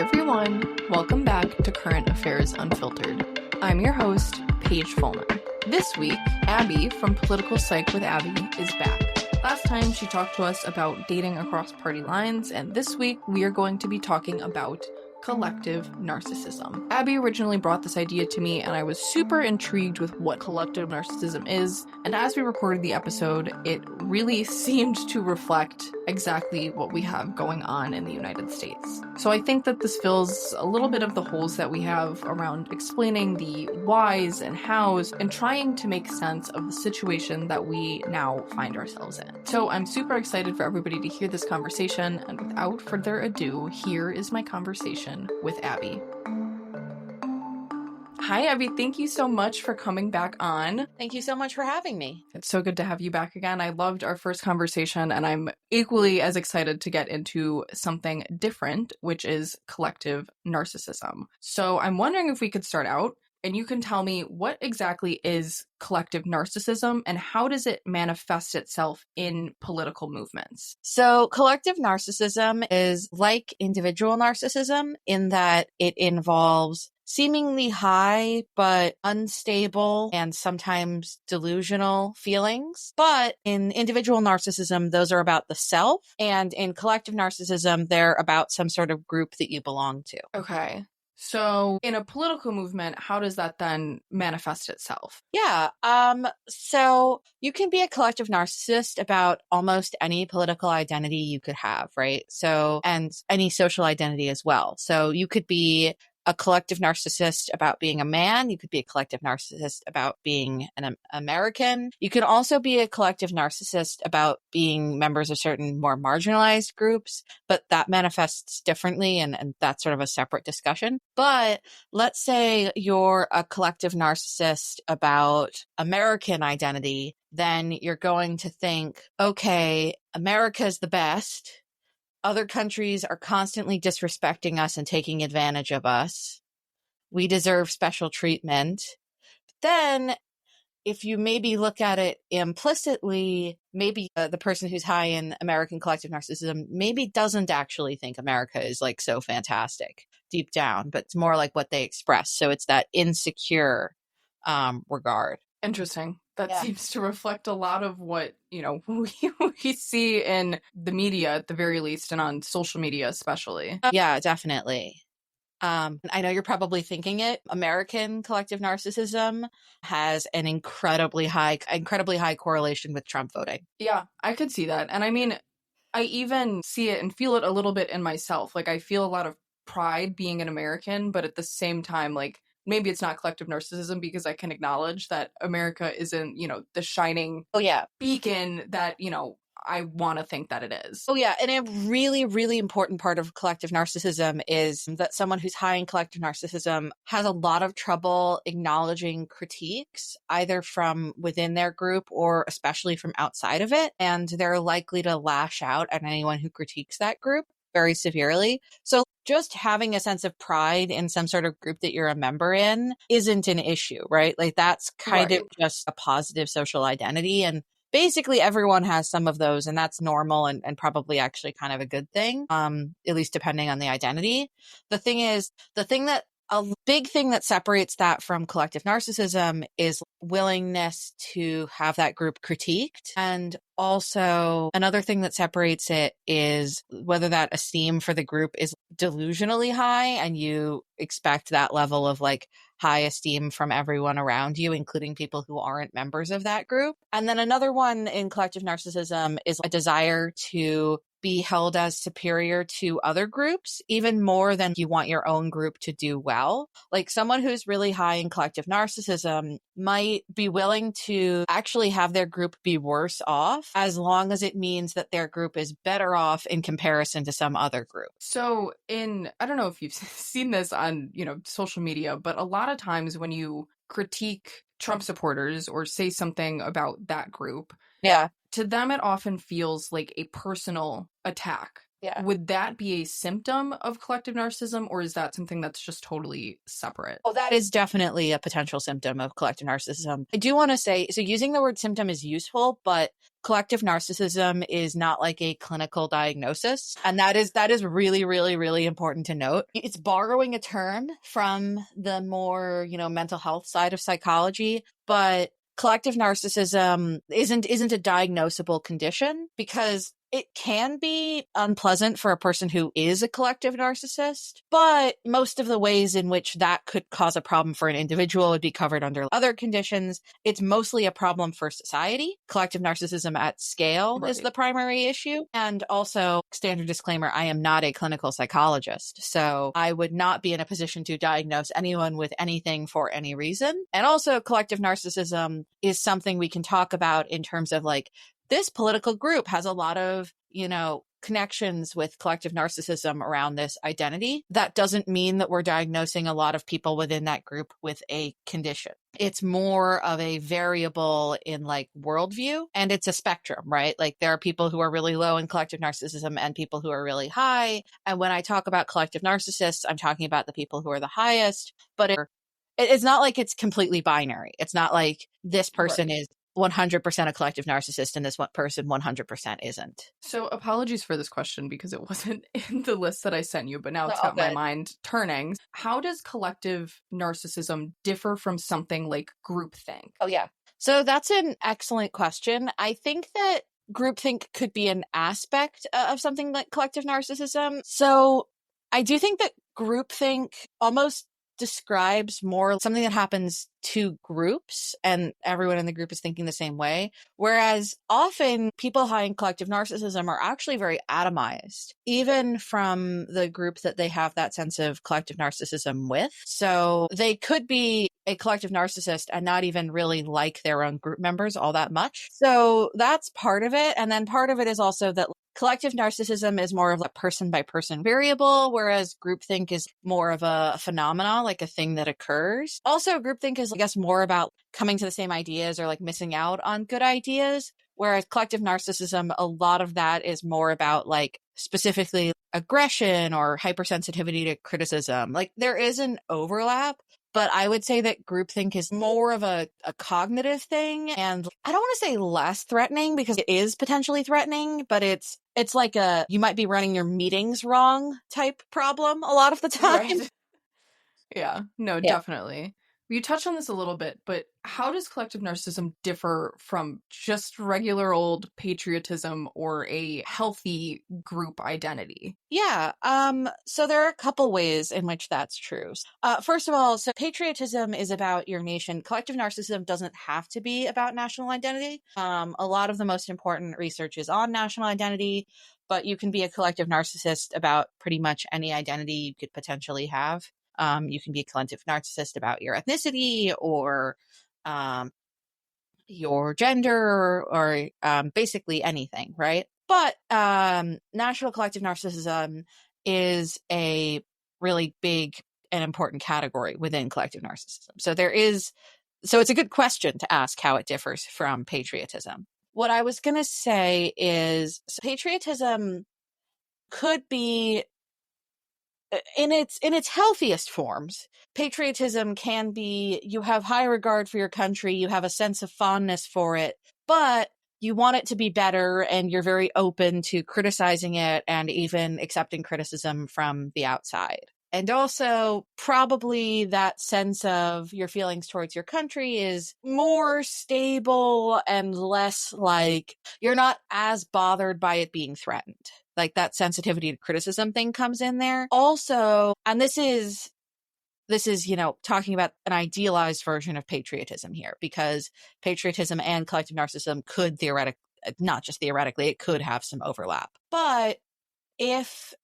everyone, welcome back to Current Affairs Unfiltered. I'm your host, Paige. This week, Abby from Political Psych with Abby is back. Last time she talked to us about dating across party lines, and this week we are going to be talking about collective narcissism. Abby originally brought this idea to me, and I was super intrigued with what collective narcissism is, and as we recorded the episode, it really seemed to reflect exactly what we have going on in the United States. So I think that this fills a little bit of the holes that we have around explaining the whys and hows and trying to make sense of the situation that we now find ourselves in. So I'm super excited for everybody to hear this conversation, and without further ado, here is my conversation with Abby. Hi, Abby. Thank you so much for coming back on. Thank you so much for having me. It's so good to have you back again. I loved our first conversation, and I'm equally as excited to get into something different, which is collective narcissism. So I'm wondering if we could start out, and you can tell me what exactly is collective narcissism and how does it manifest itself in political movements? So collective narcissism is like individual narcissism in that it involves seemingly high but unstable and sometimes delusional feelings. But in individual narcissism, those are about the self. And in collective narcissism, they're about some sort of group that you belong to. Okay. So in a political movement, how does that then manifest itself? Yeah. So you can be a collective narcissist about almost any political identity you could have, right? So, and any social identity as well. So you could be a collective narcissist about being a man. You could be a collective narcissist about being an American. You can also be a collective narcissist about being members of certain more marginalized groups, but that manifests differently, and that's sort of a separate discussion. But let's say you're a collective narcissist about American identity, then you're going to think, okay, America's the best. Other countries are constantly disrespecting us and taking advantage of us. We deserve special treatment. Then, if you maybe look at it implicitly, maybe the person who's high in American collective narcissism maybe doesn't actually think America is like so fantastic deep down, but it's more like what they express. So it's that insecure regard. Interesting. That seems to reflect a lot of what, we see in the media at the very least and on social media especially. Yeah, definitely. I know you're probably thinking it. American collective narcissism has an incredibly high correlation with Trump voting. Yeah, I could see that. And I mean, I even see it and feel it a little bit in myself. Like I feel a lot of pride being an American, but at the same time, like, maybe it's not collective narcissism because I can acknowledge that America isn't, the shining beacon that, I want to think that it is. Oh, yeah. And a really, really important part of collective narcissism is that someone who's high in collective narcissism has a lot of trouble acknowledging critiques, either from within their group or especially from outside of it. And they're likely to lash out at anyone who critiques that group very severely. So just having a sense of pride in some sort of group that you're a member in isn't an issue, right? Like that's kind of just a positive social identity. And basically everyone has some of those, and that's normal and probably actually kind of a good thing, at least depending on the identity. A big thing that separates that from collective narcissism is willingness to have that group critiqued. And also another thing that separates it is whether that esteem for the group is delusionally high and you expect that level of like high esteem from everyone around you, including people who aren't members of that group. And then another one in collective narcissism is a desire to be held as superior to other groups, even more than you want your own group to do well. Like someone who's really high in collective narcissism might be willing to actually have their group be worse off as long as it means that their group is better off in comparison to some other group. So I don't know if you've seen this on, social media, but a lot of times when you critique Trump supporters or say something about that group, yeah, to them, it often feels like a personal attack. Yeah. would that be a symptom of collective narcissism, or is that something that's just totally separate? Oh, that is definitely a potential symptom of collective narcissism. I do want to say, so using the word symptom is useful, but collective narcissism is not like a clinical diagnosis. And that is really, really, really important to note. It's borrowing a term from the more, mental health side of psychology, but collective narcissism isn't a diagnosable condition because it can be unpleasant for a person who is a collective narcissist, but most of the ways in which that could cause a problem for an individual would be covered under other conditions. It's mostly a problem for society. Collective narcissism at scale is the primary issue. And also, standard disclaimer, I am not a clinical psychologist, so I would not be in a position to diagnose anyone with anything for any reason. And also, collective narcissism is something we can talk about in terms of like, this political group has a lot of, connections with collective narcissism around this identity. That doesn't mean that we're diagnosing a lot of people within that group with a condition. It's more of a variable in like worldview, and it's a spectrum, right? Like there are people who are really low in collective narcissism and people who are really high. And when I talk about collective narcissists, I'm talking about the people who are the highest, but it's not like it's completely binary. It's not like this person is 100% a collective narcissist and this one person 100% isn't. So apologies for this question because it wasn't in the list that I sent you, but now it's got my mind turning. How does collective narcissism differ from something like groupthink? Oh, yeah. So that's an excellent question. I think that groupthink could be an aspect of something like collective narcissism. So I do think that groupthink almost describes more something that happens to groups and everyone in the group is thinking the same way. Whereas often people high in collective narcissism are actually very atomized, even from the group that they have that sense of collective narcissism with. So they could be a collective narcissist and not even really like their own group members all that much. So that's part of it. And then part of it is also that collective narcissism is more of a person by person variable, whereas groupthink is more of a phenomena, like a thing that occurs. Also, groupthink is, I guess, more about coming to the same ideas or like missing out on good ideas, whereas collective narcissism, a lot of that is more about like specifically aggression or hypersensitivity to criticism. Like there is an overlap. But I would say that groupthink is more of a cognitive thing. And I don't want to say less threatening because it is potentially threatening, but it's like you might be running your meetings wrong type problem a lot of the time. Right. Yeah, no, definitely. You touched on this a little bit, but how does collective narcissism differ from just regular old patriotism or a healthy group identity? Yeah. So there are a couple ways in which that's true. First of all, so patriotism is about your nation. Collective narcissism doesn't have to be about national identity. A lot of the most important research is on national identity, but you can be a collective narcissist about pretty much any identity you could potentially have. You can be a collective narcissist about your ethnicity or your gender or basically anything, right? But national collective narcissism is a really big and important category within collective narcissism. So it's a good question to ask how it differs from patriotism. What I was going to say is patriotism could be in its healthiest forms. Patriotism can be, you have high regard for your country, you have a sense of fondness for it, but you want it to be better and you're very open to criticizing it and even accepting criticism from the outside. And also, probably that sense of your feelings towards your country is more stable and less like you're not as bothered by it being threatened. Like that sensitivity to criticism thing comes in there. Also, and this is, talking about an idealized version of patriotism here, because patriotism and collective narcissism could not just theoretically, it could have some overlap. But if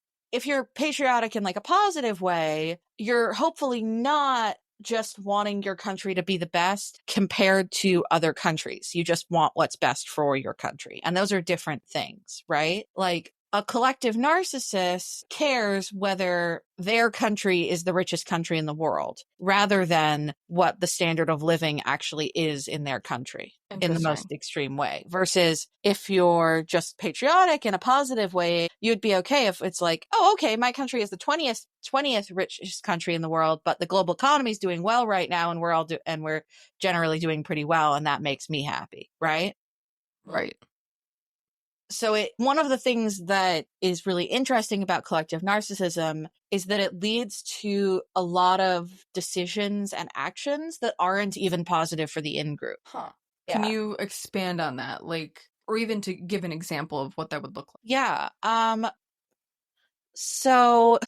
you're patriotic in like a positive way, you're hopefully not just wanting your country to be the best compared to other countries. You just want what's best for your country. And those are different things, right? Like a collective narcissist cares whether their country is the richest country in the world rather than what the standard of living actually is in their country in the most extreme way. Versus if you're just patriotic in a positive way, you'd be okay if it's like, oh, okay, my country is the 20th richest country in the world, but the global economy is doing well right now, and we're generally doing pretty well, and that makes me happy, right? Right. So one of the things that is really interesting about collective narcissism is that it leads to a lot of decisions and actions that aren't even positive for the in-group. Huh. Yeah. Can you expand on that? Like, or even to give an example of what that would look like? Yeah. So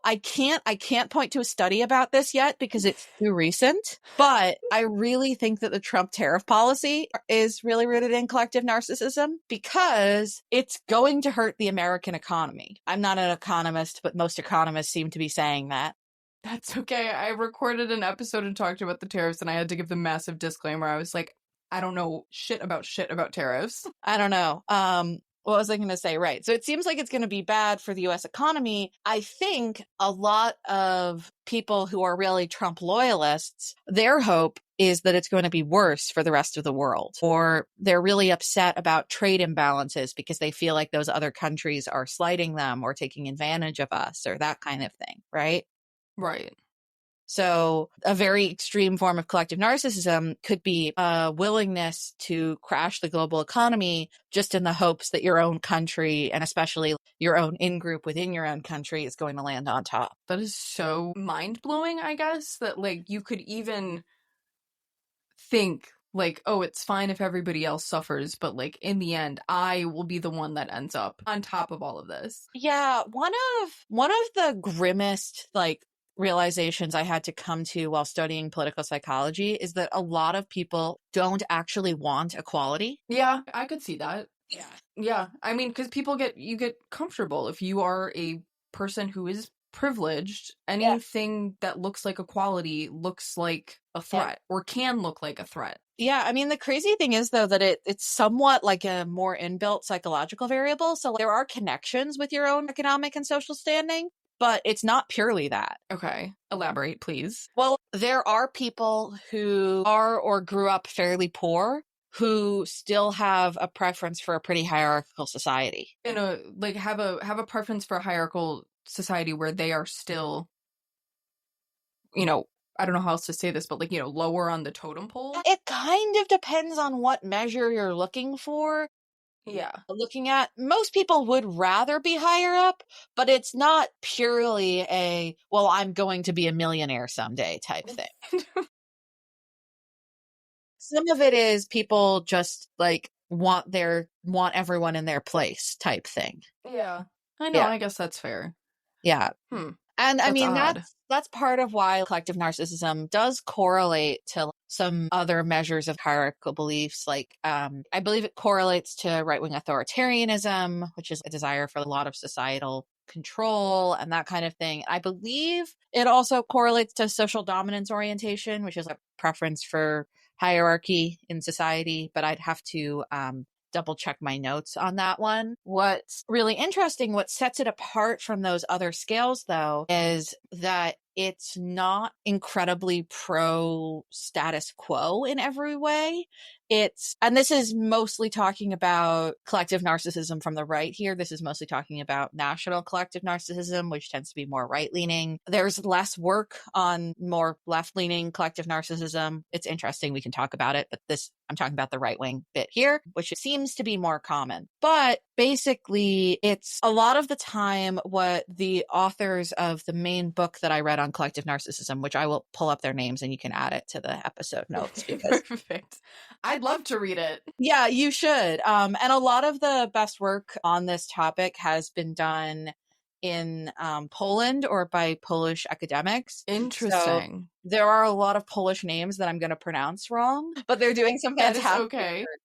I can't point to a study about this yet because it's too recent, but I really think that the Trump tariff policy is really rooted in collective narcissism because it's going to hurt the American economy. I'm not an economist, but most economists seem to be saying that. That's okay. I recorded an episode and talked about the tariffs, and I had to give the massive disclaimer. I was like, I don't know shit about tariffs. I don't know. What was I going to say? Right. So it seems like it's going to be bad for the US economy. I think a lot of people who are really Trump loyalists, their hope is that it's going to be worse for the rest of the world, or they're really upset about trade imbalances because they feel like those other countries are slighting them or taking advantage of us or that kind of thing. Right. Right. So a very extreme form of collective narcissism could be a willingness to crash the global economy just in the hopes that your own country, and especially your own in-group within your own country, is going to land on top. That is so mind-blowing, I guess, that like you could even think like, oh, it's fine if everybody else suffers, but like in the end, I will be the one that ends up on top of all of this. Yeah, one of the grimmest like realizations I had to come to while studying political psychology is that a lot of people don't actually want equality. Yeah, I could see that. Yeah. Yeah, I mean, because you get comfortable if you are a person who is privileged. Anything that looks like equality looks like a threat or can look like a threat. Yeah, I mean, the crazy thing is, though, that it's somewhat like a more inbuilt psychological variable. So there are connections with your own economic and social standing, but it's not purely that. Okay, elaborate, please. Well, there are people who are or grew up fairly poor who still have a preference for a pretty hierarchical society. Like have a preference for a hierarchical society where they are still, I don't know how else to say this, but like, lower on the totem pole. It kind of depends on what measure you're looking for. Yeah. Looking at, most people would rather be higher up, but it's not purely a, well, I'm going to be a millionaire someday type thing. Some of it is people just like want everyone in their place type thing. Yeah. I know, I guess that's fair. Yeah. And I mean, odd. that's part of why collective narcissism does correlate to some other measures of hierarchical beliefs. Like, I believe it correlates to right-wing authoritarianism, which is a desire for a lot of societal control and that kind of thing. I believe it also correlates to social dominance orientation, which is a preference for hierarchy in society, but I'd have to double check my notes on that one. What's really interesting, what sets it apart from those other scales, though, is that it's not incredibly pro status quo in every way. And this is mostly talking about collective narcissism from the right here. This is mostly talking about national collective narcissism, which tends to be more right-leaning. There's less work on more left-leaning collective narcissism. It's interesting. We can talk about it, but I'm talking about the right-wing bit here, which seems to be more common. But basically, it's a lot of the time what the authors of the main book that I read on collective narcissism, which I will pull up their names and you can add it to the episode notes. Perfect. I'd love to read it. Yeah, you should. And a lot of the best work on this topic has been done in Poland or by Polish academics. Interesting. So there are a lot of Polish names that I'm going to pronounce wrong, but they're doing some fantastic okay. work.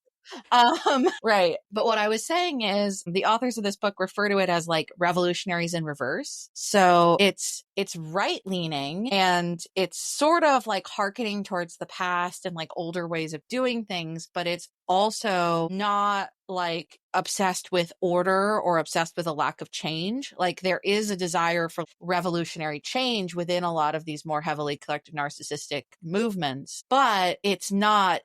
Right. But what I was saying is the authors of this book refer to it as like revolutionaries in reverse. So it's right leaning and it's sort of like hearkening towards the past and like older ways of doing things, but it's also not like obsessed with order or obsessed with a lack of change. Like there is a desire for revolutionary change within a lot of these more heavily collective narcissistic movements, but it's not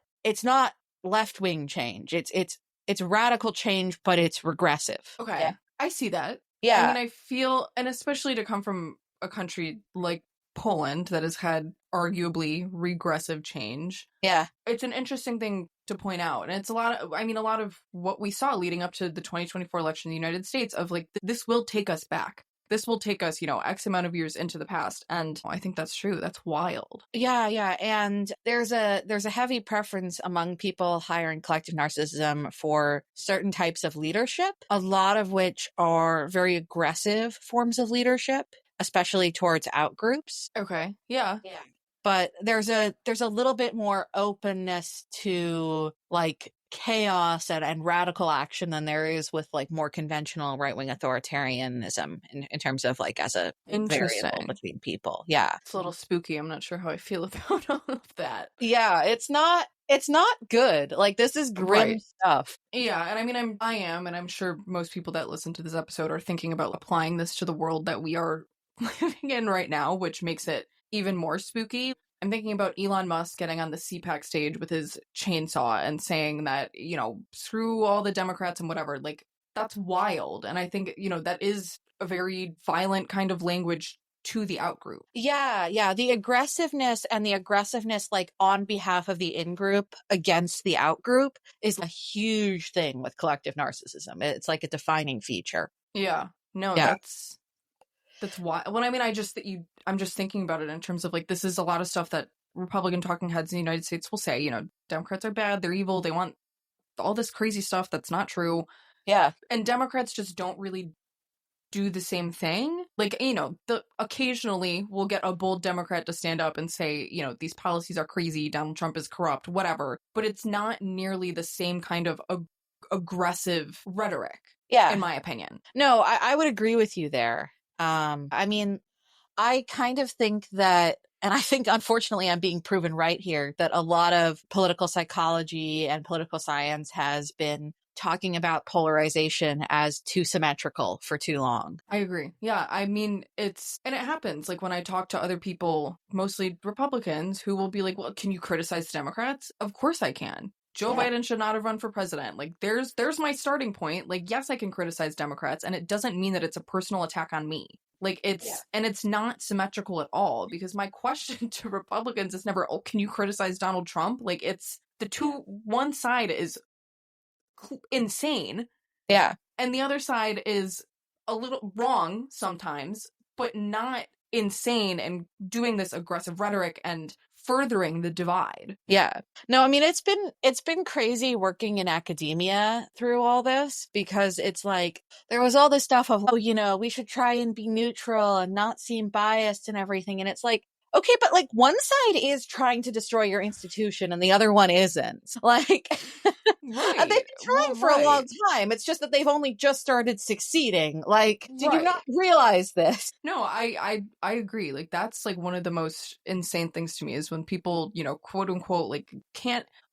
left-wing change. It's radical change, but it's regressive. Okay. Yeah. I see that. Yeah. I mean, I feel, and especially to come from a country like Poland that has had arguably regressive change. Yeah. It's an interesting thing to point out. And it's a lot of what we saw leading up to the 2024 election in the United States of like, this will take us back. This will take us, X amount of years into the past. And I think that's true. That's wild. Yeah, yeah. And there's a heavy preference among people hiring collective narcissism for certain types of leadership, a lot of which are very aggressive forms of leadership, especially towards outgroups. Okay. Yeah. Yeah. But there's a little bit more openness to like chaos and radical action than there is with like more conventional right-wing authoritarianism in terms of like as a variable between people. Yeah. It's a little spooky. I'm not sure how I feel about all of that. Yeah, it's not good. Like this is grim stuff. Yeah, and I mean and I'm sure most people that listen to this episode are thinking about applying this to the world that we are living in right now, which makes it even more spooky. I'm thinking about Elon Musk getting on the CPAC stage with his chainsaw and saying that, screw all the Democrats and whatever. Like, that's wild. And I think, that is a very violent kind of language to the outgroup. Yeah, yeah. The aggressiveness like on behalf of the in-group against the outgroup is a huge thing with collective narcissism. It's like a defining feature. Yeah. No, yeah. That's why. Well, I mean, I'm just thinking about it in terms of like, this is a lot of stuff that Republican talking heads in the United States will say, Democrats are bad, they're evil, they want all this crazy stuff that's not true. Yeah. And Democrats just don't really do the same thing. Like, occasionally we'll get a bold Democrat to stand up and say, these policies are crazy, Donald Trump is corrupt, whatever. But it's not nearly the same kind of aggressive rhetoric. Yeah. In my opinion. No, I would agree with you there. I mean, I kind of think that, and I think unfortunately I'm being proven right here, that a lot of political psychology and political science has been talking about polarization as too symmetrical for too long. I agree. Yeah. I mean, and it happens. Like when I talk to other people, mostly Republicans, who will be like, well, can you criticize Democrats? Of course I can. Joe Biden should not have run for president. Like, there's my starting point. Like, yes, I can criticize Democrats, and it doesn't mean that it's a personal attack on me. Like, and it's not symmetrical at all, because my question to Republicans is never, oh, can you criticize Donald Trump? Like, it's one side is insane. Yeah. And the other side is a little wrong sometimes, but not insane and doing this aggressive rhetoric and furthering the divide. Yeah. No, I mean, it's been crazy working in academia through all this, because it's like there was all this stuff of, oh, we should try and be neutral and not seem biased and everything. And it's like, okay, but like one side is trying to destroy your institution and the other one isn't. Like, right. They've been trying for a long time. It's just that they've only just started succeeding. Like, did you not realize this? No, I agree. Like, that's like one of the most insane things to me is when people, quote unquote, like,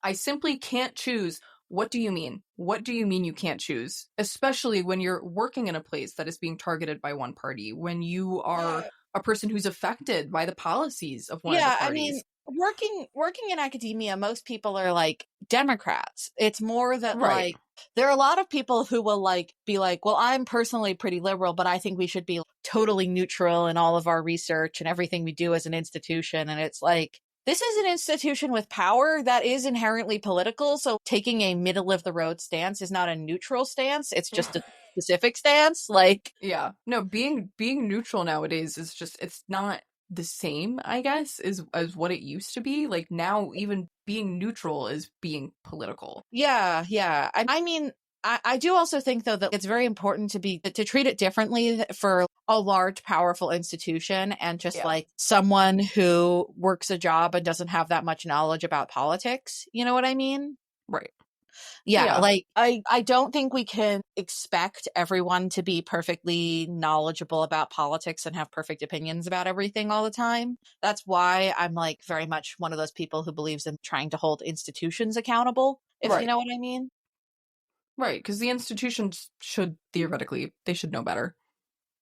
I simply can't choose. What do you mean? What do you mean you can't choose? Especially when you're working in a place that is being targeted by one party, when you are a person who's affected by the policies of one of the parties. I mean, working in academia, most people are like Democrats. It's more that like there are a lot of people who will like be like, well, I'm personally pretty liberal, but I think we should be totally neutral in all of our research and everything we do as an institution. And it's like, this is an institution with power that is inherently political. So taking a middle of the road stance is not a neutral stance. It's just a specific stance. Like, yeah, no, being neutral nowadays is just, it's not the same, I guess, as what it used to be. Like now, even being neutral is being political. Yeah. Yeah. I mean, I do also think, though, that it's very important to treat it differently for a large, powerful institution and just like someone who works a job and doesn't have that much knowledge about politics. You know what I mean? Right. Yeah, Yeah. like I don't think we can expect everyone to be perfectly knowledgeable about politics and have perfect opinions about everything all the time. That's why I'm like very much one of those people who believes in trying to hold institutions accountable, if you Right. know what I mean. Right, because the institutions should theoretically, they should know better.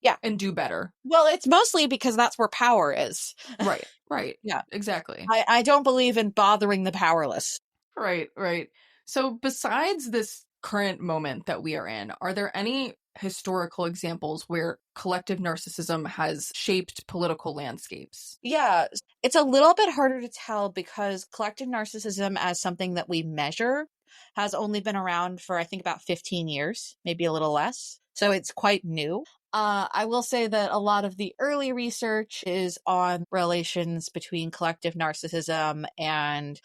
Yeah. And do better. Well, it's mostly because that's where power is. Right, right. Yeah. Exactly. I don't believe in bothering the powerless. Right, right. So besides this current moment that we are in, are there any historical examples where collective narcissism has shaped political landscapes? Yeah, it's a little bit harder to tell because collective narcissism as something that we measure has only been around for, I think, about 15 years, maybe a little less. So it's quite new. I will say that a lot of the early research is on relations between collective narcissism and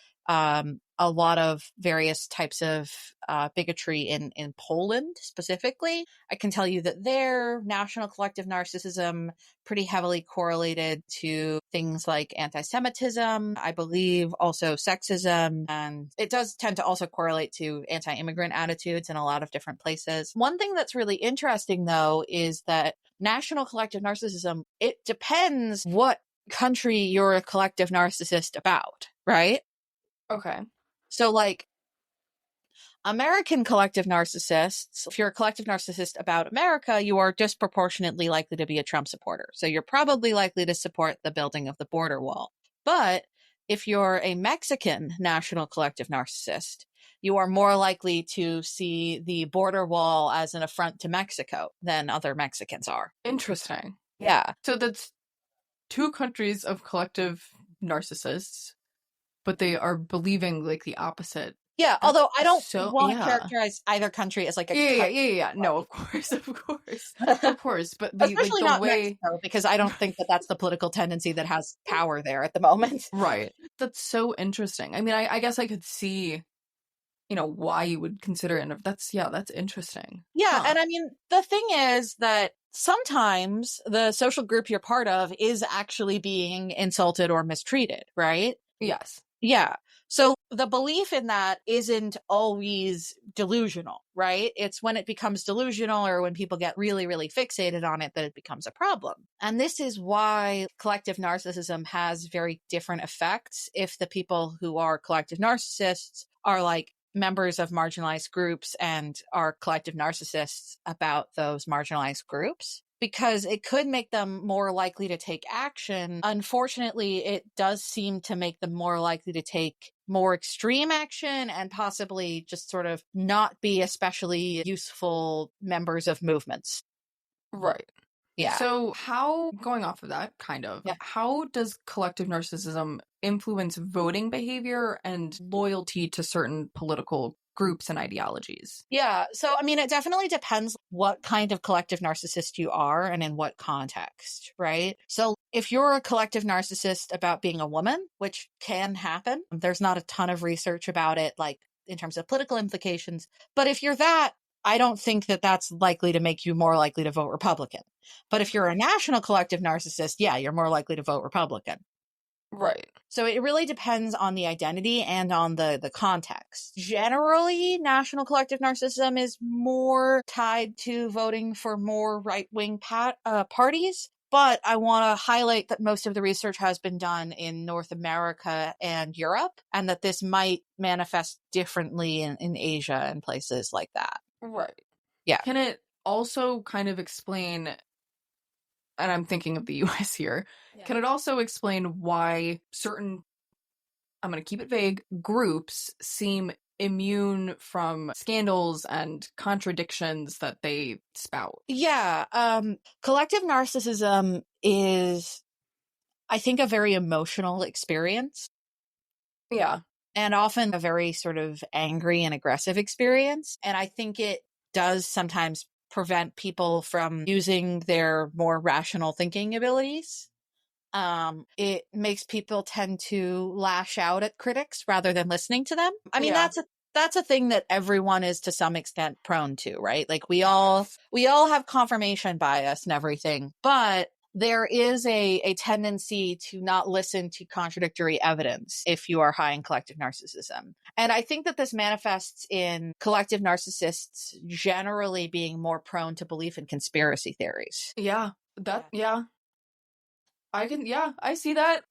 a lot of various types of bigotry in Poland specifically. I can tell you that their national collective narcissism pretty heavily correlated to things like anti-Semitism, I believe also sexism, and it does tend to also correlate to anti-immigrant attitudes in a lot of different places. One thing that's really interesting though is that national collective narcissism, it depends what country you're a collective narcissist about, right? Okay. So like American collective narcissists, if you're a collective narcissist about America, you are disproportionately likely to be a Trump supporter. So you're probably likely to support the building of the border wall. But if you're a Mexican national collective narcissist, you are more likely to see the border wall as an affront to Mexico than other Mexicans are. Interesting. Yeah. So that's two countries of collective narcissists, but they are believing like the opposite. Yeah, That's although I don't so want to yeah. characterize either country as like a Yeah. No, of course, of course. Of course. But the like especially the not way Mexico, because I don't think that that's the political tendency that has power there at the moment. right. That's so interesting. I mean, I guess I could see, why you would consider it. That's interesting. Yeah, Huh. and I mean, the thing is that sometimes the social group you're part of is actually being insulted or mistreated, right? Yes. Yeah. So the belief in that isn't always delusional, right? It's when it becomes delusional or when people get really, really fixated on it that it becomes a problem. And this is why collective narcissism has very different effects if the people who are collective narcissists are like members of marginalized groups and are collective narcissists about those marginalized groups, because it could make them more likely to take action. Unfortunately, it does seem to make them more likely to take more extreme action and possibly just sort of not be especially useful members of movements. Right. Yeah. So going off of that, Yeah. how does collective narcissism influence voting behavior and loyalty to certain political groups and ideologies? Yeah. So, I mean, it definitely depends what kind of collective narcissist you are and in what context, right? So, if you're a collective narcissist about being a woman, which can happen, there's not a ton of research about it, like in terms of political implications. But if you're that, I don't think that that's likely to make you more likely to vote Republican. But if you're a national collective narcissist, yeah, you're more likely to vote Republican. Right. So it really depends on the identity and on the context. Generally, national collective narcissism is more tied to voting for more right-wing parties. But I want to highlight that most of the research has been done in North America and Europe, and that this might manifest differently in Asia and places like that. Right. Yeah. Can it also kind of explain, and I'm thinking of the US here, can it also explain why certain, I'm going to keep it vague, groups seem immune from scandals and contradictions that they spout? Yeah. Collective narcissism is, I think, a very emotional experience. Yeah. And often a very sort of angry and aggressive experience. And I think it does sometimes prevent people from using their more rational thinking abilities. It makes people tend to lash out at critics rather than listening to them. I mean, Yeah. that's a thing that everyone is to some extent prone to, right? Like we all have confirmation bias and everything, but there is a tendency to not listen to contradictory evidence if you are high in collective narcissism. And I think that this manifests in collective narcissists generally being more prone to belief in conspiracy theories. Yeah. I see that.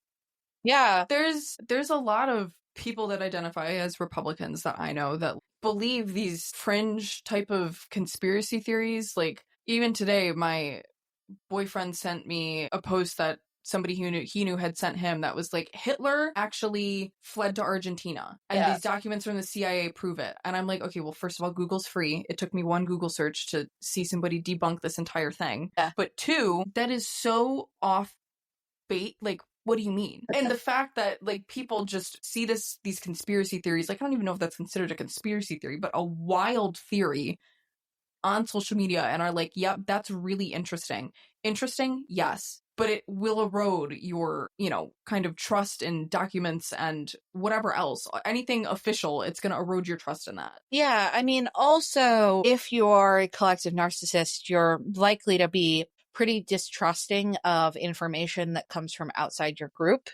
Yeah. There's a lot of people that identify as Republicans that I know that believe these fringe type of conspiracy theories. Like, even today, my boyfriend sent me a post that somebody he knew had sent him that was like, Hitler actually fled to Argentina, and these documents from the CIA prove it. And I'm like, okay, well, first of all, Google's free. It took me one Google search to see somebody debunk this entire thing. But two, that is so off bait. Like, what do you mean? And the fact that, like, people just see these conspiracy theories, like, I don't even know if that's considered a conspiracy theory, but a wild theory on social media, and are like, yep, that's really interesting. Interesting, yes, but it will erode your, kind of trust in documents and whatever else. Anything official, it's going to erode your trust in that. Yeah, I mean, also, if you're a collective narcissist, you're likely to be pretty distrusting of information that comes from outside your group.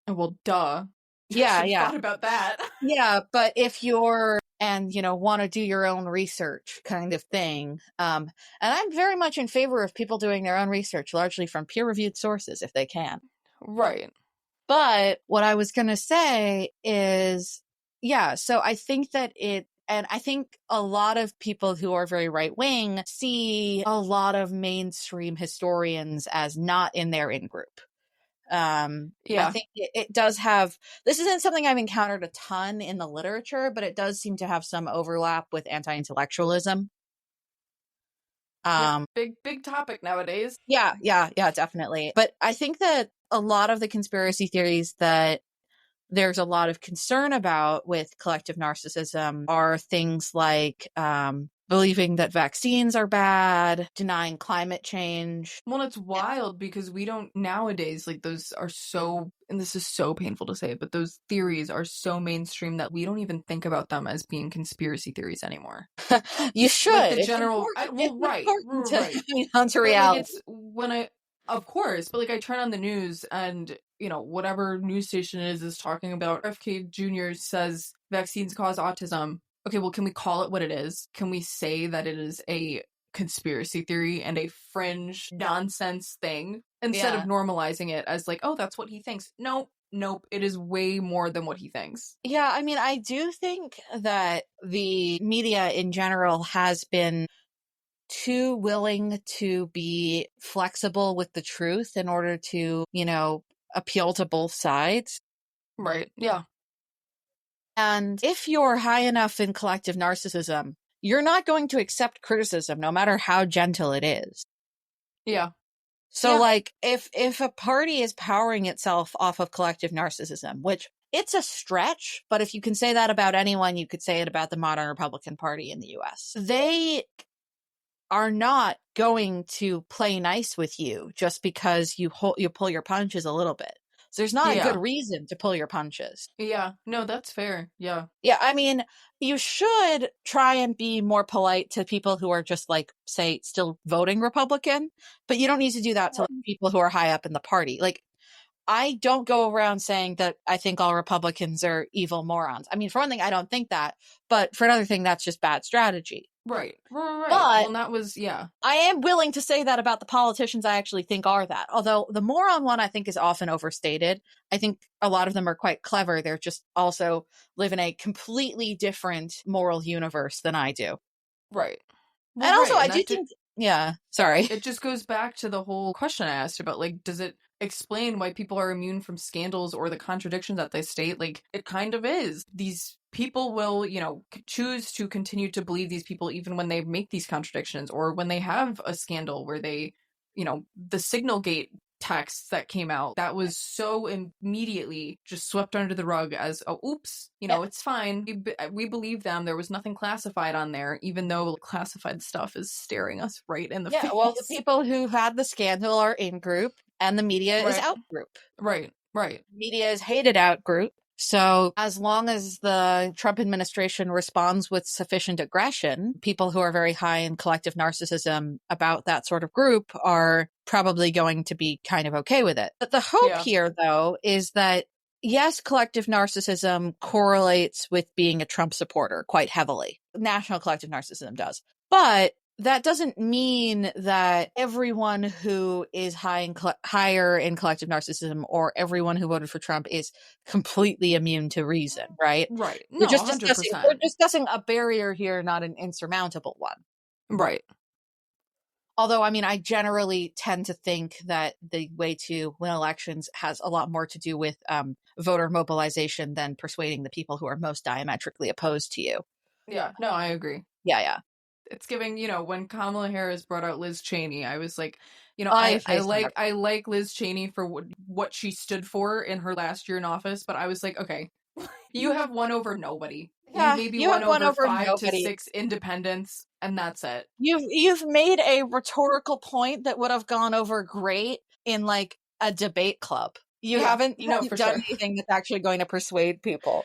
Well, duh. Yeah. Thought about that. Yeah, but if you're and want to do your own research kind of thing, and I'm very much in favor of people doing their own research, largely from peer-reviewed sources if they can. Right. But what I was going to say is, so I think that and I think a lot of people who are very right-wing see a lot of mainstream historians as not in their in-group. I think it does have, this isn't something I've encountered a ton in the literature, but it does seem to have some overlap with anti-intellectualism. Big topic nowadays. Yeah, definitely. But I think that a lot of the conspiracy theories that there's a lot of concern about with collective narcissism are things like believing that vaccines are bad, denying climate change. Well, it's wild because we don't nowadays, like, those are so, and this is so painful to say, but those theories are so mainstream that we don't even think about them as being conspiracy theories anymore. You should. Like, the general, right. Onto reality. Like, of course, but like, I turn on the news and, whatever news station it is talking about FK Jr. says vaccines cause autism. Okay, well, can we call it what it is? Can we say that it is a conspiracy theory and a fringe nonsense thing instead of normalizing it as like, oh, that's what he thinks? Nope, it is way more than what he thinks. Yeah, I mean, I do think that the media in general has been too willing to be flexible with the truth in order to, appeal to both sides. Right, yeah. And if you're high enough in collective narcissism, you're not going to accept criticism, no matter how gentle it is. Yeah. So, like, if a party is powering itself off of collective narcissism, which it's a stretch, but if you can say that about anyone, you could say it about the modern Republican Party in the US. They are not going to play nice with you just because you pull your punches a little bit. So there's not a good reason to pull your punches. Yeah, no, that's fair. Yeah. Yeah, I mean, you should try and be more polite to people who are just, like, say, still voting Republican, but you don't need to do that to, like, people who are high up in the party. Like, I don't go around saying that I think all Republicans are evil morons. I mean, for one thing, I don't think that, but for another thing, that's just bad strategy. Right. But well, that was, I am willing to say that about the politicians I actually think are that. Although the moron one I think is often overstated. I think a lot of them are quite clever. They're just also live in a completely different moral universe than I do. Right. Well, and also, I do think, sorry. It just goes back to the whole question I asked about, like, does it explain why people are immune from scandals or the contradictions that they state? Like, it kind of is. These people will, choose to continue to believe these people even when they make these contradictions, or when they have a scandal where they, the Signalgate texts that came out, that was so immediately just swept under the rug as, oh, oops, it's fine. We believe them. There was nothing classified on there, even though classified stuff is staring us right in the face. Well, the people who had the scandal are in group, and the media is out group. Right. Media is hated out group, So as long as the Trump administration responds with sufficient aggression, people who are very high in collective narcissism about that sort of group are probably going to be kind of okay with it. But the hope here, though, is that yes, collective narcissism correlates with being a Trump supporter quite heavily. National collective narcissism does. But that doesn't mean that everyone who is higher in collective narcissism or everyone who voted for Trump is completely immune to reason, right? Right. No, we're just 100%. we're discussing a barrier here, not an insurmountable one. Right. Although, I mean, I generally tend to think that the way to win elections has a lot more to do with voter mobilization than persuading the people who are most diametrically opposed to you. Yeah. No, I agree. Yeah. It's giving, when Kamala Harris brought out Liz Cheney, I was like, I like Liz Cheney for what she stood for in her last year in office, but I was like, okay, you have won over nobody. Yeah, you maybe you won have won over over 5 nobody. to 6 independents, and that's it. You've made a rhetorical point that would have gone over great in like a debate club. You haven't done anything that's actually going to persuade people.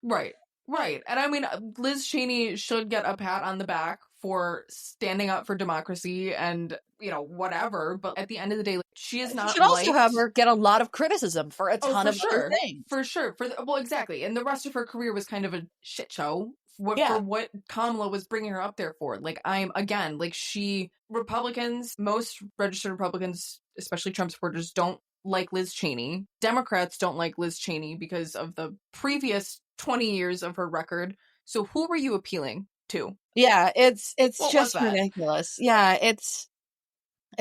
Right. And I mean, Liz Cheney should get a pat on the back for standing up for democracy and, whatever. But at the end of the day, she is not. She should also have her get a lot of criticism for a ton of other things. For sure. Well, exactly. And the rest of her career was kind of a shit show for what Kamala was bringing her up there for. Like, Republicans, most registered Republicans, especially Trump supporters, don't like Liz Cheney. Democrats don't like Liz Cheney because of the previous 20 years of her record. So who were you appealing to? Yeah, it's just ridiculous. Yeah, it's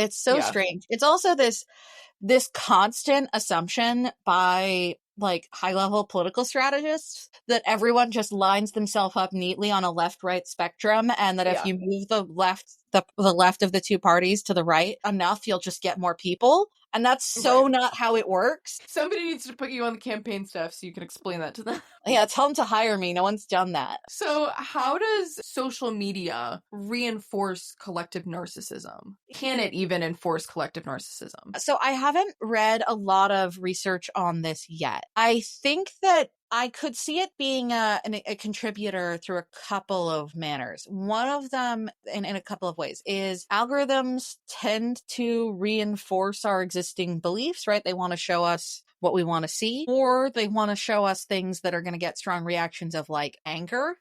so strange. It's also this constant assumption by like high level political strategists that everyone just lines themselves up neatly on a left-right spectrum, and that if you move the left of the two parties to the right enough, you'll just get more people. And that's so not how it works. Somebody needs to put you on the campaign staff so you can explain that to them. Yeah, tell them to hire me. No one's done that. So how does social media reinforce collective narcissism? Can it even enforce collective narcissism? So I haven't read a lot of research on this yet. I think that I could see it being a contributor through a couple of manners. One of them, in a couple of ways, is algorithms tend to reinforce our existing beliefs, right? They want to show us what we want to see, or they want to show us things that are going to get strong reactions of like anger,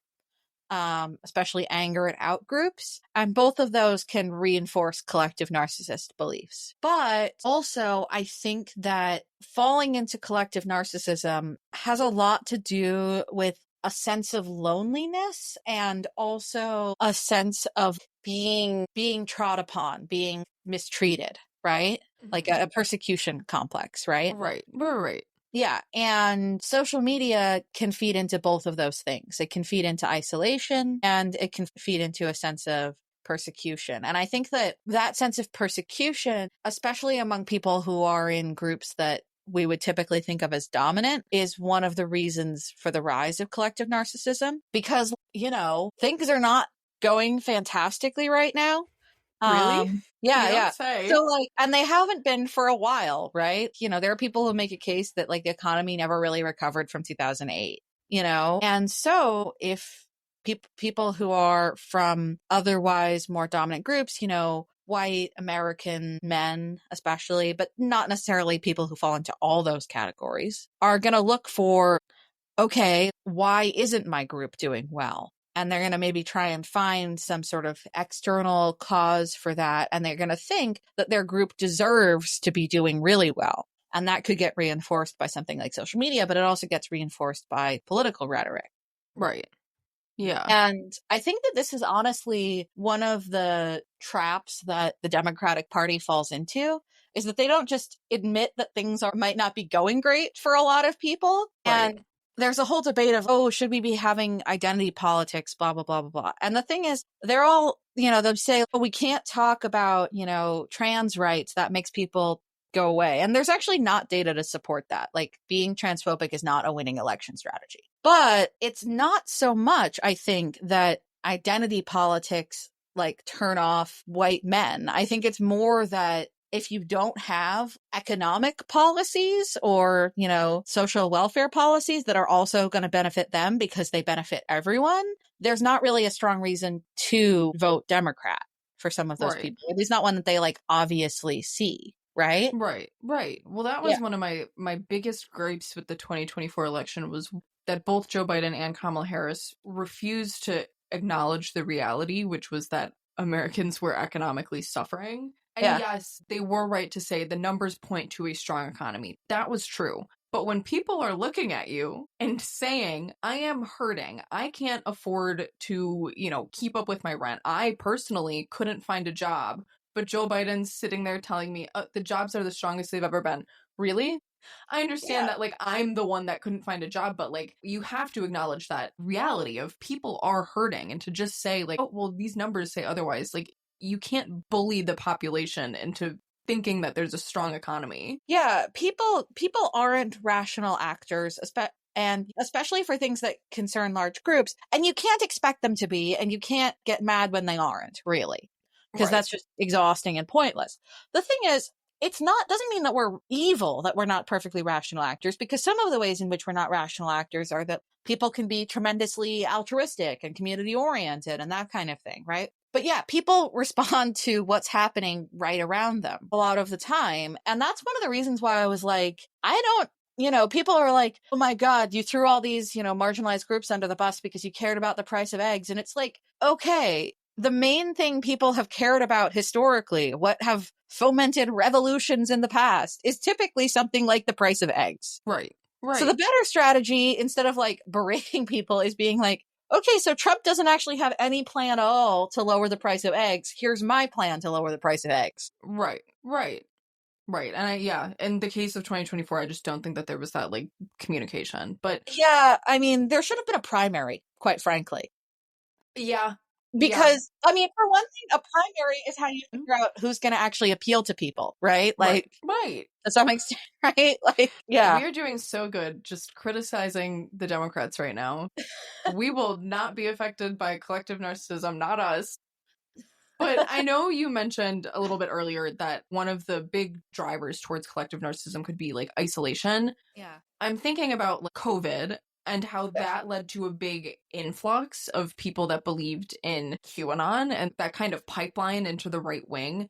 especially anger at outgroups. And both of those can reinforce collective narcissist beliefs. But also, I think that falling into collective narcissism has a lot to do with a sense of loneliness and also a sense of being trod upon, being mistreated, right? Like a persecution complex, right? Right. Yeah. And social media can feed into both of those things. It can feed into isolation and it can feed into a sense of persecution. And I think that sense of persecution, especially among people who are in groups that we would typically think of as dominant, is one of the reasons for the rise of collective narcissism. Because, things are not going fantastically right now. Really? Yeah. So and they haven't been for a while, right? There are people who make a case that like the economy never really recovered from 2008, and so if people who are from otherwise more dominant groups, white American men especially, but not necessarily people who fall into all those categories, are going to look for, okay, why isn't my group doing well? And they're going to maybe try and find some sort of external cause for that. And they're going to think that their group deserves to be doing really well. And that could get reinforced by something like social media, but it also gets reinforced by political rhetoric. Right. Yeah. And I think that this is honestly one of the traps that the Democratic Party falls into, is that they don't just admit that things might not be going great for a lot of people. Right. And there's a whole debate of, should we be having identity politics, blah, blah, blah, blah, blah. And the thing is, they're all, they'll say, we can't talk about, trans rights. That makes people go away. And there's actually not data to support that. Like, being transphobic is not a winning election strategy. But it's not so much, I think, that identity politics like turn off white men. I think it's more that if you don't have economic policies or, you know, social welfare policies that are also going to benefit them because they benefit everyone, there's not really a strong reason to vote Democrat for some of those people. At least not one that they like obviously see. Right. Well, that was one of my biggest gripes with the 2024 election was that both Joe Biden and Kamala Harris refused to acknowledge the reality, which was that Americans were economically suffering. And yes, they were right to say the numbers point to a strong economy. That was true. But when people are looking at you and saying, I am hurting, I can't afford to, you know, keep up with my rent. I personally couldn't find a job. But Joe Biden's sitting there telling me the jobs are the strongest they've ever been. Really? I understand that, like, I'm the one that couldn't find a job, but, like, you have to acknowledge that reality of people are hurting. And to just say, like, oh, well, these numbers say otherwise, like, you can't bully the population into thinking that there's a strong economy. Yeah, people aren't rational actors, and especially for things that concern large groups. And you can't expect them to be, and you can't get mad when they aren't, really. Because that's just exhausting and pointless. The thing is, doesn't mean that we're evil, that we're not perfectly rational actors, because some of the ways in which we're not rational actors are that people can be tremendously altruistic and community oriented and that kind of thing, right? But yeah, people respond to what's happening right around them a lot of the time. And that's one of the reasons why I was like, you know, people are like, oh my God, you threw all these, you know, marginalized groups under the bus because you cared about the price of eggs. And it's like, okay, the main thing people have cared about historically, what have fomented revolutions in the past, is typically something like the price of eggs. Right. So the better strategy, instead of like berating people, is being like, okay, so Trump doesn't actually have any plan at all to lower the price of eggs. Here's my plan to lower the price of eggs. Right. And in the case of 2024, I just don't think that there was that, like, communication. But yeah, I mean, there should have been a primary, quite frankly. Yeah. Because, I mean, for one thing, a primary is how you figure out who's going to actually appeal to people, right? Like, right. To some extent, right? Like, yeah. We are doing so good just criticizing the Democrats right now. We will not be affected by collective narcissism, not us. But I know you mentioned a little bit earlier that one of the big drivers towards collective narcissism could be, like, isolation. Yeah. I'm thinking about, like, COVID and how that led to a big influx of people that believed in QAnon and that kind of pipeline into the right wing.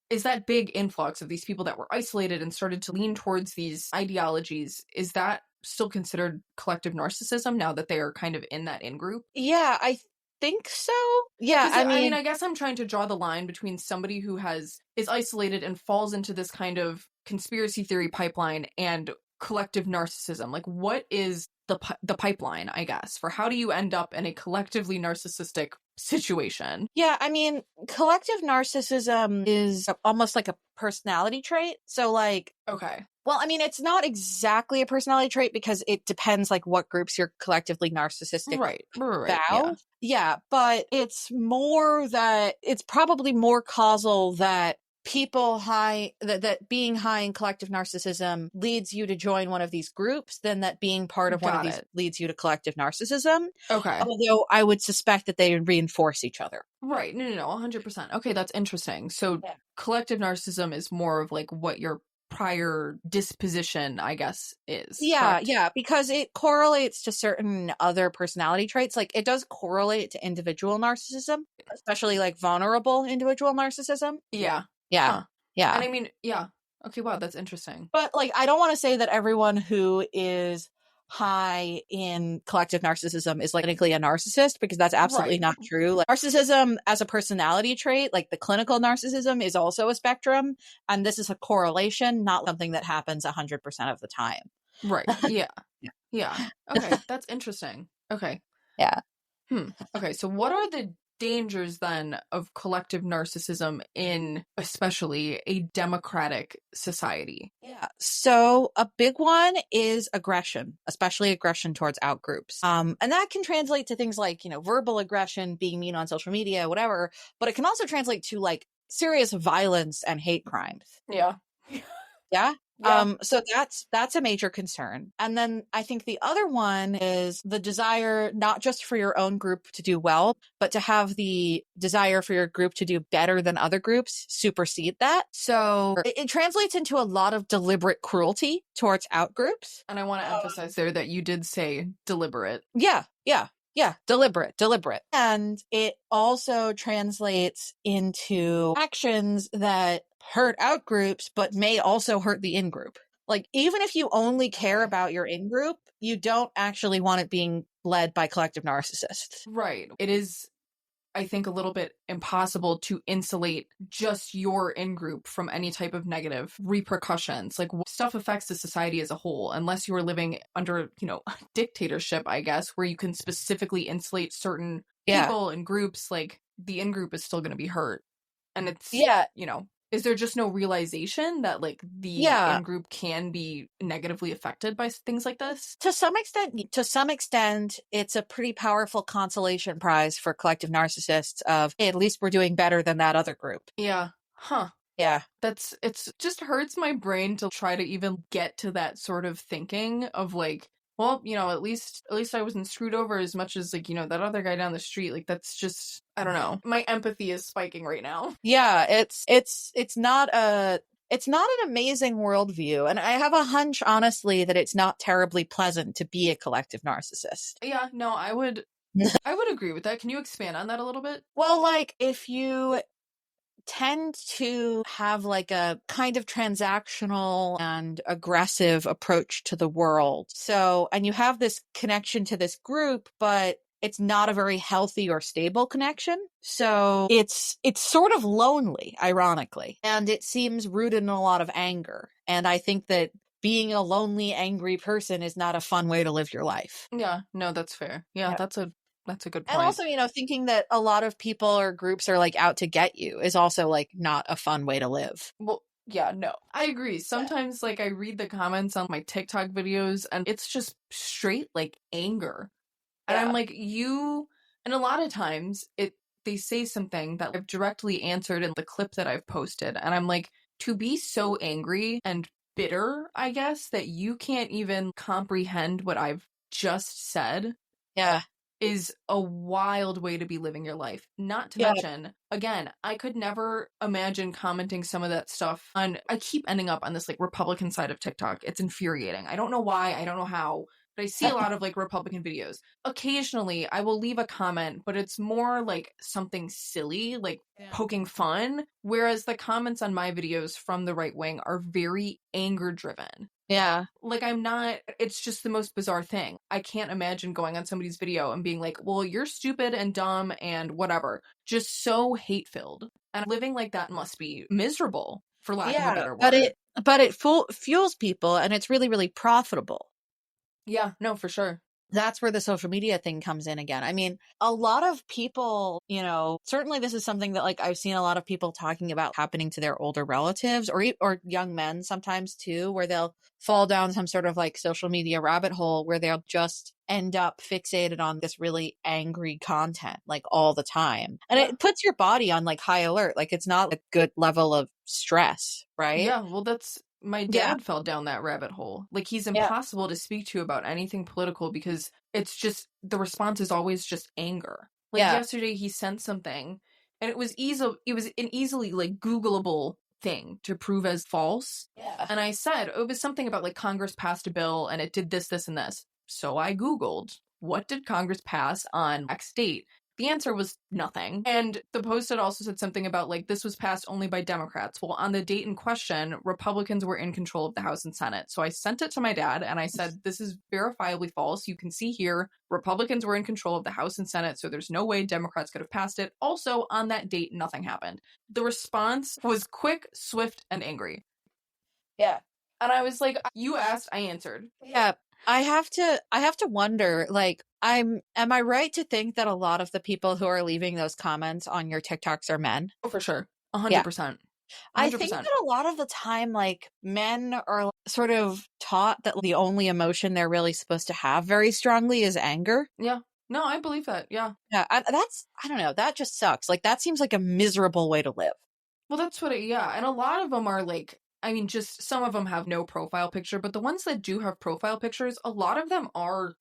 Is that big influx of these people that were isolated and started to lean towards these ideologies, is that still considered collective narcissism now that they are kind of in that in-group? Yeah, I think so. Yeah, I mean, I guess I'm trying to draw the line between somebody who is isolated and falls into this kind of conspiracy theory pipeline and collective narcissism. Like, what is the pipeline, I guess, for how do you end up in a collectively narcissistic situation? Yeah, I mean, collective narcissism is almost like a personality trait. So, like, okay. Well, I mean, it's not exactly a personality trait because it depends, like, what groups you're collectively narcissistic about. Yeah, but it's more that it's probably more causal that people that being high in collective narcissism leads you to join one of these groups than that being part of one of these leads you to collective narcissism. Okay. Although I would suspect that they reinforce each other. Right. No, 100%. Okay, that's interesting. So collective narcissism is more of, like, what your prior disposition, I guess, is. Yeah, correct? Yeah, because it correlates to certain other personality traits. Like, it does correlate to individual narcissism, especially, like, vulnerable individual narcissism. Yeah. Yeah. Huh. Yeah. And I mean, yeah. Okay, wow, that's interesting. But, like, I don't want to say that everyone who is high in collective narcissism is, like, technically a narcissist, because that's absolutely not true. Like, narcissism as a personality trait, like the clinical narcissism, is also a spectrum, and this is a correlation, not something that happens 100% of the time. Right. Yeah. Yeah. Okay, that's interesting. Okay. Yeah. Okay, so what are the dangers then of collective narcissism in especially a democratic society? Yeah. So a big one is aggression, especially aggression towards outgroups. And that can translate to things like, you know, verbal aggression, being mean on social media, whatever, but it can also translate to, like, serious violence and hate crimes. Yeah. Yeah. Yeah. So that's a major concern. And then I think the other one is the desire not just for your own group to do well, but to have the desire for your group to do better than other groups supersede that. So it translates into a lot of deliberate cruelty towards outgroups. And I want to emphasize there that you did say deliberate. Yeah. Deliberate. And it also translates into actions that hurt out groups, but may also hurt the in group. Like, even if you only care about your in group, you don't actually want it being led by collective narcissists. Right. It is, I think, a little bit impossible to insulate just your in-group from any type of negative repercussions. Like, stuff affects the society as a whole, unless you are living under, dictatorship, I guess, where you can specifically insulate certain people and groups. Like, the in-group is still going to be hurt. And it's, is there just no realization that, like, the in-group can be negatively affected by things like this? To some extent, it's a pretty powerful consolation prize for collective narcissists of, hey, at least we're doing better than that other group. Yeah. Huh. Yeah. It's just hurts my brain to try to even get to that sort of thinking of, like, well, at least I wasn't screwed over as much as, like, that other guy down the street. Like, that's just, I don't know. My empathy is spiking right now. Yeah, it's not an amazing worldview. And I have a hunch, honestly, that it's not terribly pleasant to be a collective narcissist. Yeah, no, I would agree with that. Can you expand on that a little bit? Well, like, if you tend to have like a kind of transactional and aggressive approach to the world. So, and you have this connection to this group, but it's not a very healthy or stable connection. So it's sort of lonely, ironically, and it seems rooted in a lot of anger. And I think that being a lonely, angry person is not a fun way to live your life. Yeah, no, that's fair. Yeah. That's a good point. And also, thinking that a lot of people or groups are like out to get you is also like not a fun way to live. Well, yeah, no, I agree. Sometimes, like, I read the comments on my TikTok videos and it's just straight, like, anger. And I'm like, and a lot of times they say something that I've directly answered in the clip that I've posted. And I'm like, to be so angry and bitter, I guess, that you can't even comprehend what I've just said. Yeah. Is a wild way to be living your life. Not to mention, again, I could never imagine commenting some of that stuff on, I keep ending up on this, like, Republican side of TikTok. It's infuriating. I don't know why, I don't know how, but I see a lot of, like, Republican videos. Occasionally, I will leave a comment, but it's more like something silly, like poking fun, whereas the comments on my videos from the right wing are very anger driven. Yeah. Like, it's just the most bizarre thing. I can't imagine going on somebody's video and being like, well, you're stupid and dumb and whatever. Just so hate-filled. And living like that must be miserable, for lack of a better word. But it fuels people, and it's really, really profitable. Yeah, no, for sure. That's where the social media thing comes in again. I mean, a lot of people, certainly this is something that, like, I've seen a lot of people talking about happening to their older relatives or young men sometimes too, where they'll fall down some sort of like social media rabbit hole where they'll just end up fixated on this really angry content like all the time. And it puts your body on like high alert. Like, it's not a good level of stress, right? Yeah, well, my dad fell down that rabbit hole. Like, he's impossible to speak to about anything political because it's just, the response is always just anger. Like, yesterday he sent something and it was an easily like Googleable thing to prove as false. Yeah. And I said, it was something about like Congress passed a bill and it did this, this, and this. So I Googled, what did Congress pass on X date? The answer was nothing. And the post had also said something about, like, this was passed only by Democrats. Well, on the date in question, Republicans were in control of the House and Senate. So I sent it to my dad and I said, this is verifiably false. You can see here, Republicans were in control of the House and Senate, so there's no way Democrats could have passed it. Also, on that date, nothing happened. The response was quick, swift, and angry. Yeah. And I was like, you asked, I answered. Yeah. I have to wonder, like, am I right to think that a lot of the people who are leaving those comments on your TikToks are men? Oh, for sure. 100%. I think that a lot of the time, like, men are sort of taught that the only emotion they're really supposed to have very strongly is anger. Yeah. No, I believe that. Yeah. Yeah. I don't know. That just sucks. Like, that seems like a miserable way to live. Well, that's what and a lot of them are like, I mean, just some of them have no profile picture, but the ones that do have profile pictures, a lot of them are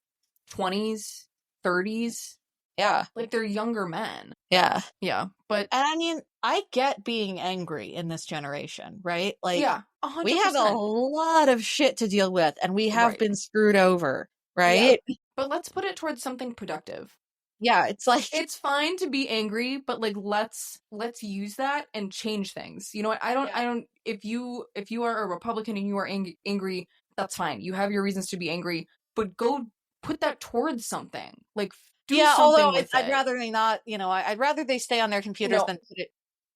20s, 30s. Yeah. Like, they're younger men. Yeah. Yeah, but... And I mean, I get being angry in this generation, right? Like, yeah, 100%. we have a lot of shit to deal with, and we have Right. been screwed over, right? Yeah. But let's put it towards something productive. Yeah, it's like... it's fine to be angry, but like let's use that and change things. You know what? I don't if you are a Republican and you are angry, that's fine. You have your reasons to be angry, but go put that towards something. Like do something although with I'd it. rather they not, I'd rather they stay on their computers than put it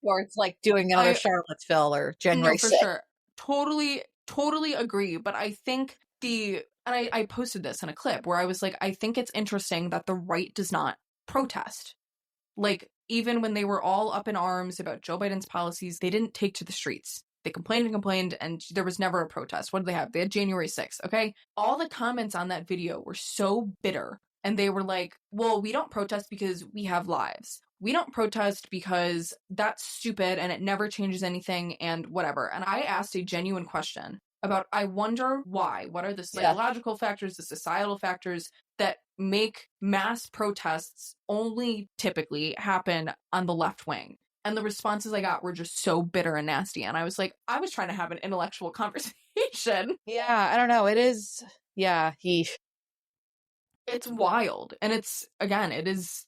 towards like doing another Charlottesville or January 6th. For sure. Totally agree, but I think and I posted this in a clip where I was like, I think it's interesting that the right does not protest. Like, even when they were all up in arms about Joe Biden's policies, they didn't take to the streets. They complained, and there was never a protest. What did they have? They had January 6th, okay? All the comments on that video were so bitter, and they were like, well, we don't protest because we have lives. We don't protest because that's stupid and it never changes anything and whatever. And I asked a genuine question about, I wonder why. What are the psychological factors, the societal factors that make mass protests only typically happen on the left wing? And the responses I got were just so bitter and nasty. And I was like, I was trying to have an intellectual conversation. Yeah, I don't know. It is, yeesh. It's wild. And it is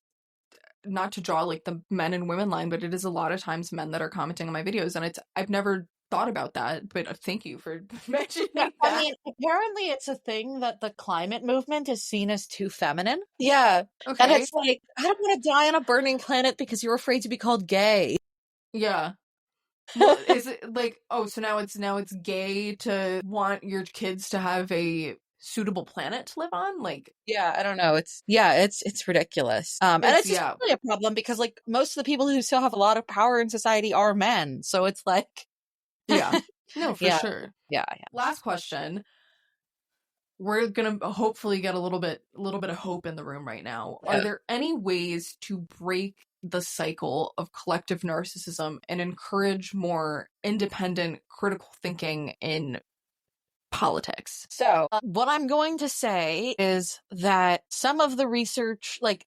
not to draw like the men and women line, but it is a lot of times men that are commenting on my videos. And I've never thought about that, but thank you for mentioning that. I mean, apparently it's a thing that the climate movement is seen as too feminine. Yeah. Okay. And it's like, I don't want to die on a burning planet because you're afraid to be called gay. Yeah. Well, is it like, so now it's gay to want your kids to have a suitable planet to live on? Like, yeah, I don't know. It's ridiculous. And it's just really a problem because like most of the people who still have a lot of power in society are men. So it's like, yeah, no, for sure. Yeah. Last question. We're gonna hopefully get a little bit of hope in the room right now. Yeah. Are there any ways to break the cycle of collective narcissism and encourage more independent, critical thinking in politics? So what I'm going to say is that some of the research, like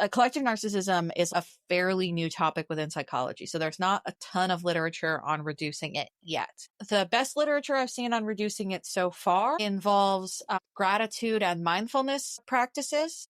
collective narcissism is a fairly new topic within psychology. So there's not a ton of literature on reducing it yet. The best literature I've seen on reducing it so far involves gratitude and mindfulness practices.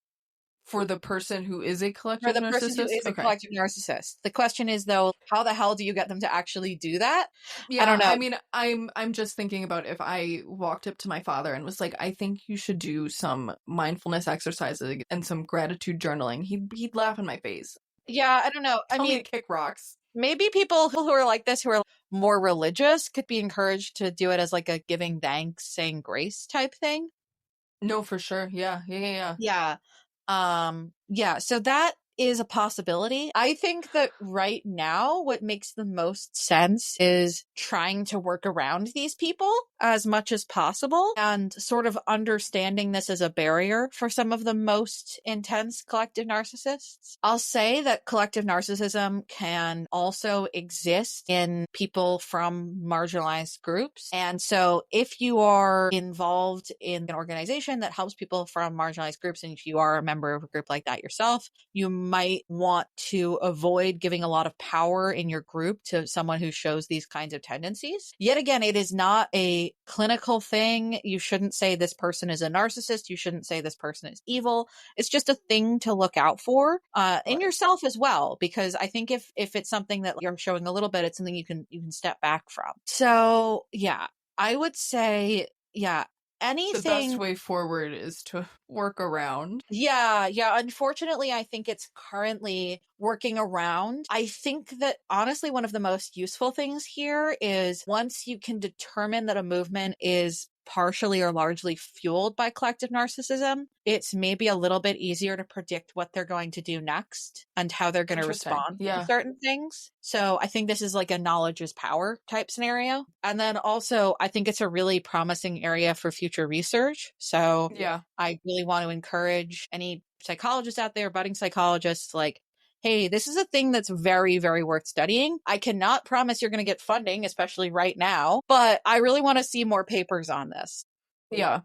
For the person who is a collective narcissist? For the person who is a collective narcissist. The question is, though, how the hell do you get them to actually do that? Yeah, I don't know. I mean, I'm just thinking about if I walked up to my father and was like, I think you should do some mindfulness exercises and some gratitude journaling. He'd laugh in my face. Yeah, I don't know. Tell me to kick rocks. Maybe people who are like this, who are more religious, could be encouraged to do it as like a giving thanks, saying grace type thing. No, for sure. Yeah. So that is a possibility. I think that right now what makes the most sense is trying to work around these people as much as possible and sort of understanding this as a barrier for some of the most intense collective narcissists. I'll say that collective narcissism can also exist in people from marginalized groups. And so if you are involved in an organization that helps people from marginalized groups, and if you are a member of a group like that yourself, you might want to avoid giving a lot of power in your group to someone who shows these kinds of tendencies. Yet again, it is not a clinical thing. You shouldn't say this person is a narcissist. You shouldn't say this person is evil. It's just a thing to look out for in yourself as well, because I think if it's something that you're showing a little bit, it's something you can step back from. So yeah, I would say, anything. The best way forward is to work around. Yeah. Unfortunately, I think it's currently working around. I think that honestly, one of the most useful things here is once you can determine that a movement is partially or largely fueled by collective narcissism, it's maybe a little bit easier to predict what they're going to do next and how they're going to respond to certain things. So I think this is like a knowledge is power type scenario. And then also, I think it's a really promising area for future research. So I really want to encourage any psychologists out there, budding psychologists, like, hey, this is a thing that's very, very worth studying. I cannot promise you're going to get funding, especially right now, but I really want to see more papers on this. Yeah.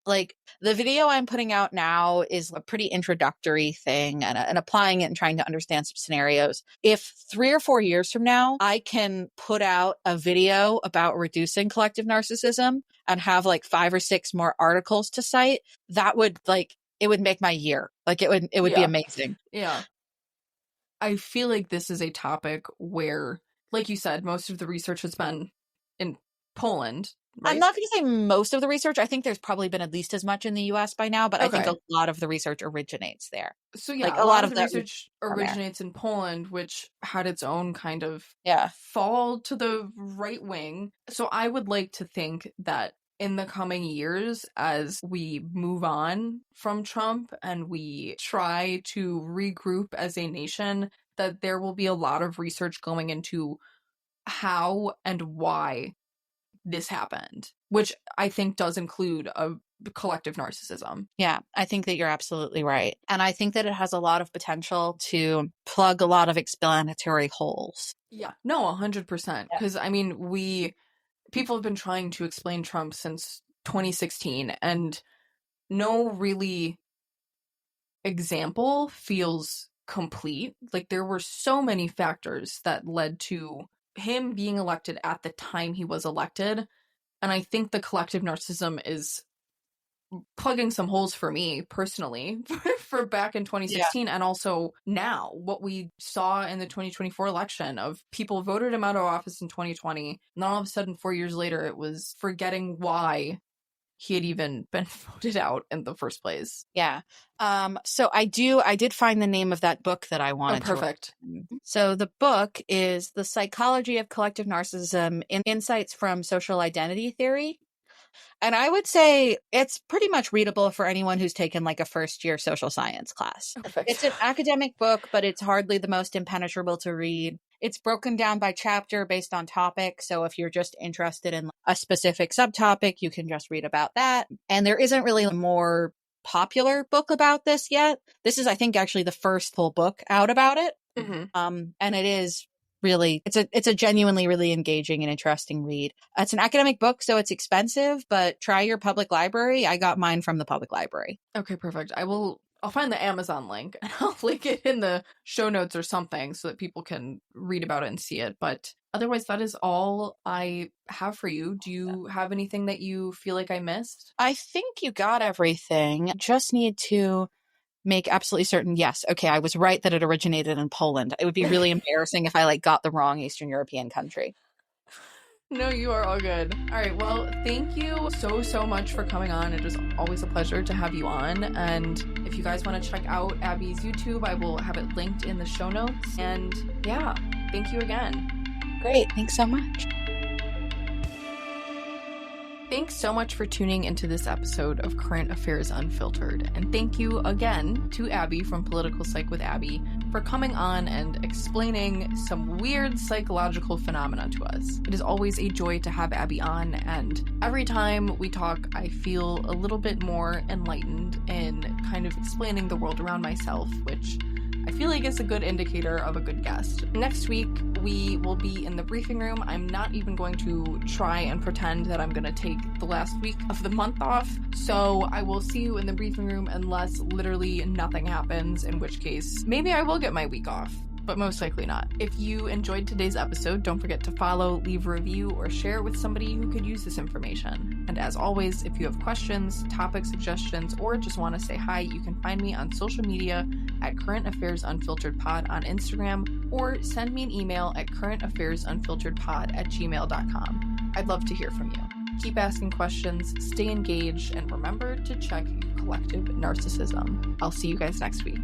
Like the video I'm putting out now is a pretty introductory thing and applying it and trying to understand some scenarios. If 3 or 4 years from now, I can put out a video about reducing collective narcissism and have like 5 or 6 more articles to cite, that would it would make my year. Like it would be amazing. Yeah. I feel like this is a topic where, like you said, most of the research has been in Poland. Right? I'm not going to say most of the research. I think there's probably been at least as much in the US by now, but I think a lot of the research originates there. So yeah, like a lot of the research originates in Poland, which had its own kind of fall to the right wing. So I would like to think that in the coming years, as we move on from Trump and we try to regroup as a nation, that there will be a lot of research going into how and why this happened, which I think does include a collective narcissism. Yeah, I think that you're absolutely right. And I think that it has a lot of potential to plug a lot of explanatory holes. Yeah, no, 100%. Because, I mean, people have been trying to explain Trump since 2016, and no really example feels complete. Like, there were so many factors that led to him being elected at the time he was elected, and I think the collective narcissism is plugging some holes for me personally for back in 2016 and also now what we saw in the 2024 election of people voted him out of office in 2020, and then all of a sudden 4 years later it was forgetting why he had even been voted out in the first place. Yeah. So I did find the name of that book that I wanted. Oh, perfect. So the book is The Psychology of Collective Narcissism, Insights from Social Identity Theory. And I would say it's pretty much readable for anyone who's taken like a first-year social science class. Perfect. It's an academic book, but it's hardly the most impenetrable to read. It's broken down by chapter based on topic. So if you're just interested in a specific subtopic, you can just read about that. And there isn't really a more popular book about this yet. This is, I think, actually the first full book out about it. Mm-hmm. And it is really, it's a genuinely really engaging and interesting read. It's an academic book, so it's expensive, but try your public library. I got mine from the public library. Okay, perfect. I'll find the Amazon link and I'll link it in the show notes or something so that people can read about it and see it. But otherwise, that is all I have for you. Do you have anything that you feel like I missed? I think you got everything. Just need to make absolutely certain, yes, okay, I was right that it originated in Poland. It would be really embarrassing if I got the wrong Eastern European country. No, you are all good. All right, well, thank you so much for coming on. It is always a pleasure to have you on. And if you guys want to check out Abby's YouTube, I will have it linked in the show notes. And yeah, thank you again. Great, thanks so much. Thanks so much for tuning into this episode of Current Affairs Unfiltered, and thank you again to Abby from Political Psych with Abby for coming on and explaining some weird psychological phenomena to us. It is always a joy to have Abby on, and every time we talk, I feel a little bit more enlightened in kind of explaining the world around myself, which I feel like it's a good indicator of a good guest. Next week, we will be in the briefing room. I'm not even going to try and pretend that I'm going to take the last week of the month off. So I will see you in the briefing room unless literally nothing happens, in which case maybe I will get my week off, but most likely not. If you enjoyed today's episode, don't forget to follow, leave a review, or share with somebody who could use this information. And as always, if you have questions, topic suggestions, or just want to say hi, you can find me on social media at Current Affairs Unfiltered Pod on Instagram, or send me an email at currentaffairsUnfilteredPod@gmail.com. I'd love to hear from you. Keep asking questions, stay engaged, and remember to check your collective narcissism. I'll see you guys next week.